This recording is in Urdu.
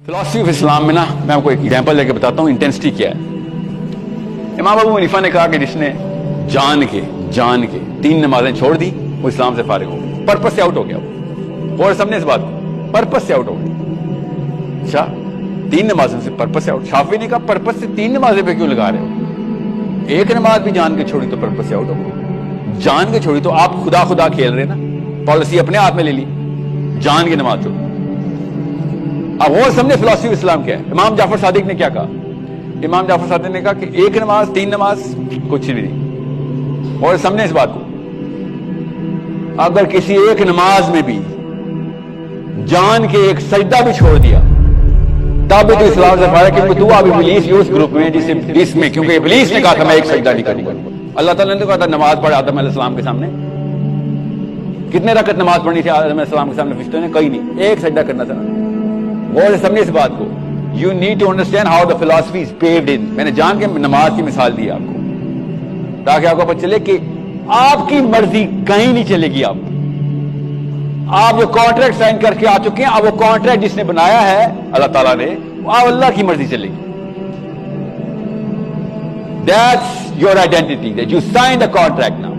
فلاسفی آف اسلام میں نا میں آپ کو ایک ایگزامپل دے کے بتاتا ہوں انٹینسٹی کیا ہے. امام ابو حنیفہ نے کہا کہ جس نے جان کے 3 نمازیں چھوڑ دی وہ اسلام سے فارغ ہو گیا, پرپس سے آؤٹ ہو گیا. وہ اور سمجھے اس بات کو, پرپس سے آؤٹ ہو گیا. اچھا 3 نمازوں سے پرپس سے آؤٹ. شافعی نے کہا پرپس سے 3 نمازیں پہ کیوں لگا رہے ہو؟ ایک نماز بھی جان کے چھوڑی تو پرپس سے آؤٹ ہو گیا. جان کے چھوڑی تو آپ خدا کھیل رہے نا, پالیسی اپنے ہاتھ میں لے لی, جان کی نماز چھوڑی. اب وہ سمجھے فلاسفی آف اسلام کیا ہے. امام جعفر صادق نے کیا کہا؟ امام جعفر صادق نے کہا کہ ایک نماز 3 نماز کچھ نہیں. اور سمجھے اس بات کو, اگر کسی ایک نماز میں بھی جان کے ایک سجدہ بھی چھوڑ دیا تب بھی تو اسلام سے فارغ, کیونکہ تو اب ابلیس اس گروپ میں جس میں کیونکہ ابلیس نے کہا تھا میں ایک سجدہ نہیں کروں گا. اللہ تعالیٰ نے تو کہا تھا نماز پڑھ آدم علیہ السلام کے سامنے. کتنے رکعت نماز پڑھنی تھی آدم علیہ السلام کے سامنے فرشتوں نے؟ کہیں نہیں, ایک سجدہ کرنا تھا. غور سے سمجھے اس بات کو. You need to understand how the philosophy is pivoted in. میں نے جان کے نماز کی مثال دی آپ کو تاکہ آپ کو پتہ چلے کہ آپ کی مرضی کہیں نہیں چلے گی. آپ جو کانٹریکٹ سائن کر کے آ چکے ہیں, اب وہ کانٹریکٹ جس نے بنایا ہے اللہ تعالیٰ نے, اب اللہ کی مرضی چلے گی. That's your identity, that you signed a contract now.